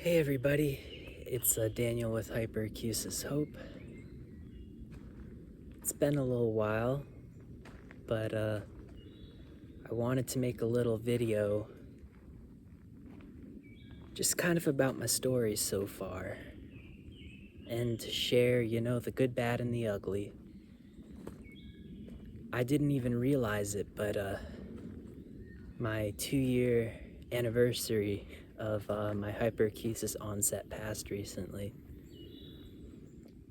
Hey everybody, it's Daniel with Hyperacusis Hope. It's been a little while, but I wanted to make a little video just kind of about my story so far and to share, the good, bad, and the ugly. I didn't even realize it, but my 2-year anniversary of my hyperacusis onset passed recently.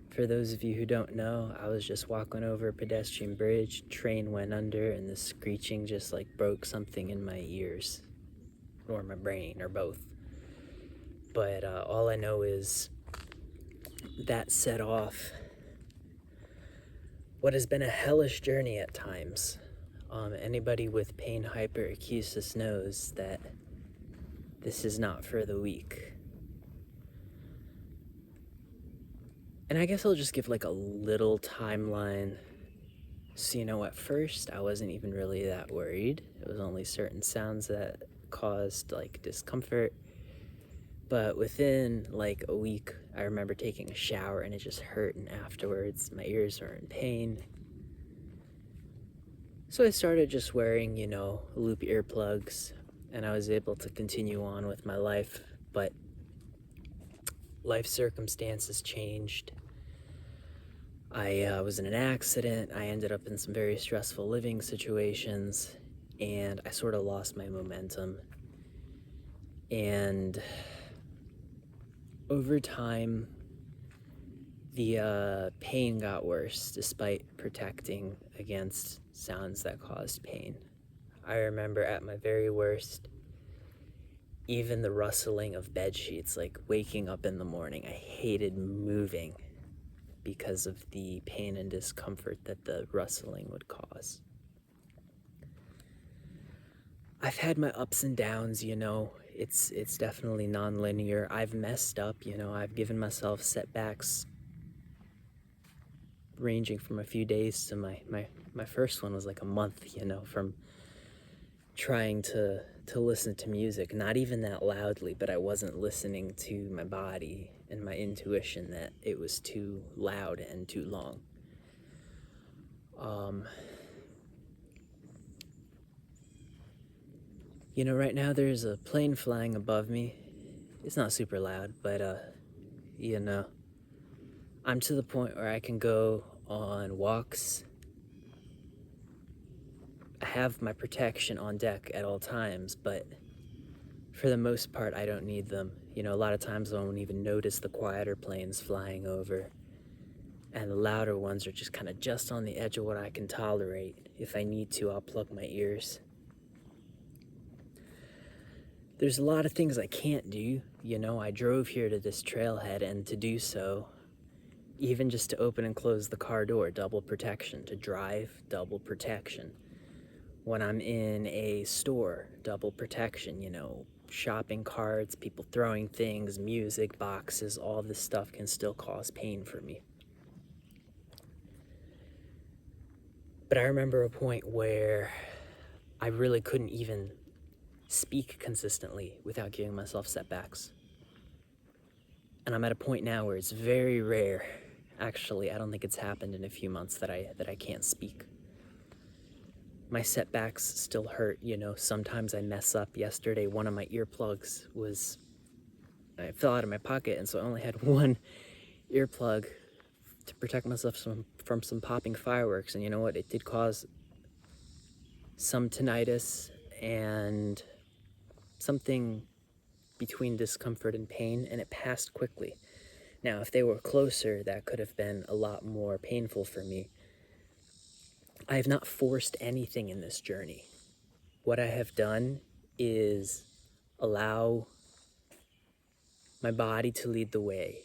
For those of you who don't know, I was just walking over a pedestrian bridge, train went under, and the screeching just like broke something in my ears, or my brain, or both. But all I know is that set off what has been a hellish journey at times. Anybody with pain hyperacusis knows that this is not for the weak. And I guess I'll just give like a little timeline. So, at first I wasn't even really that worried. It was only certain sounds that caused like discomfort. But within like a week, I remember taking a shower and it just hurt, and afterwards my ears were in pain. So I started just wearing, loop earplugs, and I was able to continue on with my life. But life circumstances changed. I was in an accident. I ended up in some very stressful living situations, and I sort of lost my momentum. And over time, the pain got worse despite protecting against sounds that caused pain. I remember at my very worst, even the rustling of bed sheets, like waking up in the morning, I hated moving because of the pain and discomfort that the rustling would cause. I've had my ups and downs, it's definitely non-linear. I've messed up, I've given myself setbacks ranging from a few days to my first one was like a month, from trying to listen to music, not even that loudly, but I wasn't listening to my body and my intuition that it was too loud and too long. Right now there's a plane flying above me. It's not super loud, but I'm to the point where I can go on walks. I have my protection on deck at all times, but for the most part, I don't need them. A lot of times I won't even notice the quieter planes flying over, and the louder ones are just kind of just on the edge of what I can tolerate. If I need to, I'll plug my ears. There's a lot of things I can't do. I drove here to this trailhead, and to do so, even just to open and close the car door, double protection. To drive, double protection. When I'm in a store, double protection, shopping carts, people throwing things, music, boxes, all this stuff can still cause pain for me. But I remember a point where I really couldn't even speak consistently without giving myself setbacks. And I'm at a point now where it's very rare. Actually, I don't think it's happened in a few months that I can't speak. My setbacks still hurt, sometimes I mess up. Yesterday, one of my earplugs I fell out of my pocket, and so I only had one earplug to protect myself from some popping fireworks. And you know what? It did cause some tinnitus and something between discomfort and pain, and it passed quickly. Now, if they were closer, that could have been a lot more painful for me. I have not forced anything in this journey. What I have done is allow my body to lead the way.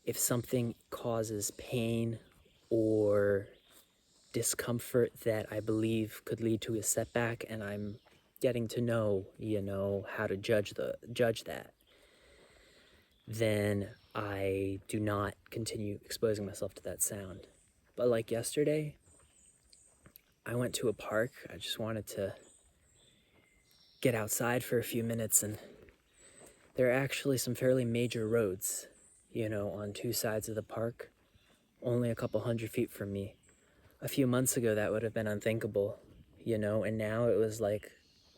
If something causes pain or discomfort that I believe could lead to a setback, and I'm getting to know, how to judge that, then I do not continue exposing myself to that sound. But like yesterday, I went to a park. I just wanted to get outside for a few minutes, and there are actually some fairly major roads, on two sides of the park, only a couple 100 feet from me. A few months ago, that would have been unthinkable, and now it was like,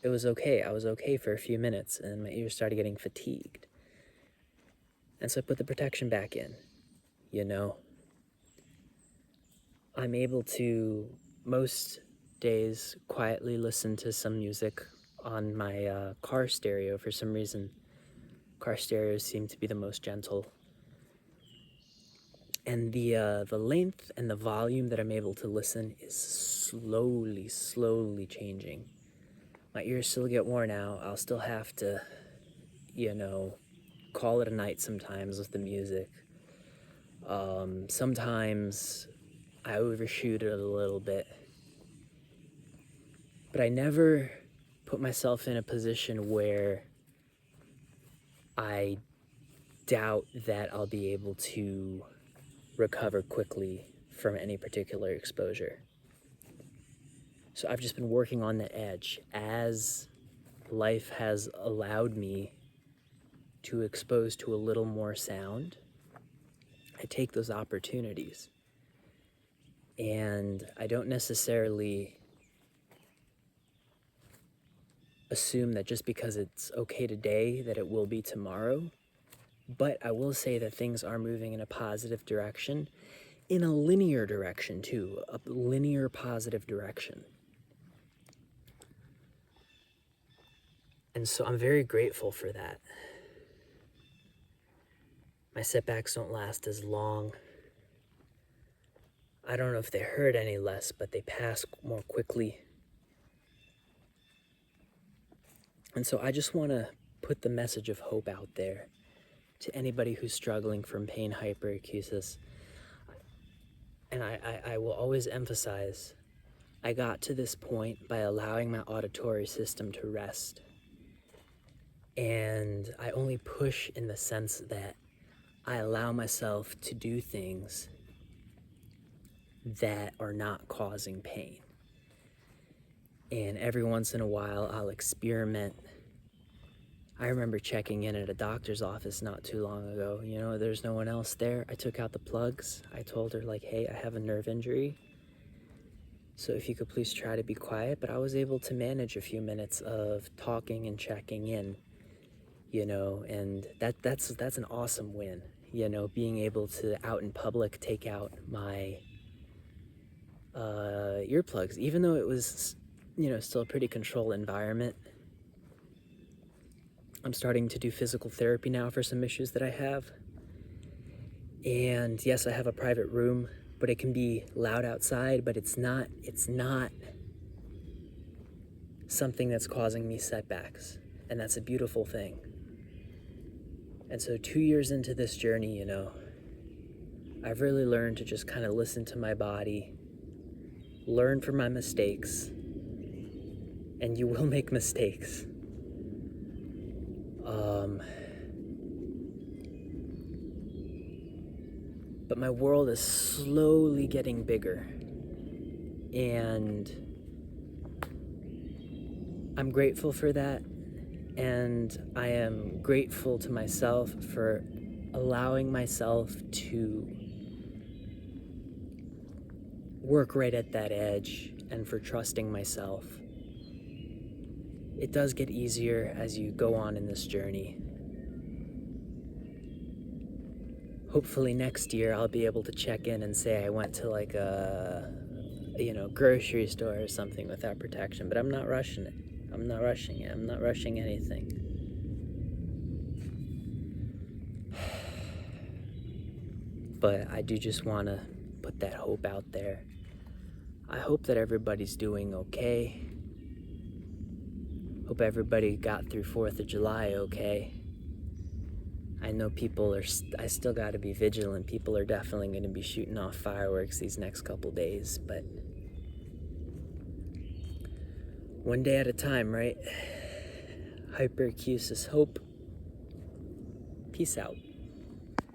it was okay. I was okay for a few minutes, and my ears started getting fatigued. And so I put the protection back in, I'm able to, most days, quietly listen to some music on my car stereo. For some reason, car stereos seem to be the most gentle. And the length and the volume that I'm able to listen is slowly changing. My ears still get worn out. I'll still have to, call it a night sometimes with the music. Sometimes I overshoot it a little bit. But I never put myself in a position where I doubt that I'll be able to recover quickly from any particular exposure. So I've just been working on the edge. As life has allowed me to expose to a little more sound, I take those opportunities. And I don't necessarily assume that just because it's okay today that it will be tomorrow. But I will say that things are moving in a positive direction, in a linear direction too, a linear positive direction. And so I'm very grateful for that. My setbacks don't last as long. I don't know if they hurt any less, but they pass more quickly. And so I just want to put the message of hope out there to anybody who's struggling from pain hyperacusis. And I will always emphasize, I got to this point by allowing my auditory system to rest. And I only push in the sense that I allow myself to do things that are not causing pain. And every once in a while, I'll experiment. I remember checking in at a doctor's office not too long ago. There's no one else there. I took out the plugs. I told her, hey, I have a nerve injury, so if you could please try to be quiet. But I was able to manage a few minutes of talking and checking in, and that's an awesome win, being able to, out in public, take out my earplugs, even though it was, still a pretty controlled environment. I'm starting to do physical therapy now for some issues that I have. And yes, I have a private room, but it can be loud outside, but it's not something that's causing me setbacks. And that's a beautiful thing. And so 2 years into this journey, I've really learned to just kind of listen to my body, learn from my mistakes, and you will make mistakes. But my world is slowly getting bigger, and I'm grateful for that, and I am grateful to myself for allowing myself to work right at that edge, and for trusting myself. It does get easier as you go on in this journey. Hopefully next year I'll be able to check in and say I went to a grocery store or something without protection, but I'm not rushing it. I'm not rushing it. I'm not rushing anything. But I do just want to put that hope out there. I hope that everybody's doing okay. Hope everybody got through 4th of July okay. I know I still got to be vigilant. People are definitely going to be shooting off fireworks these next couple days, but one day at a time, right? Hyperacusis hope. Peace out.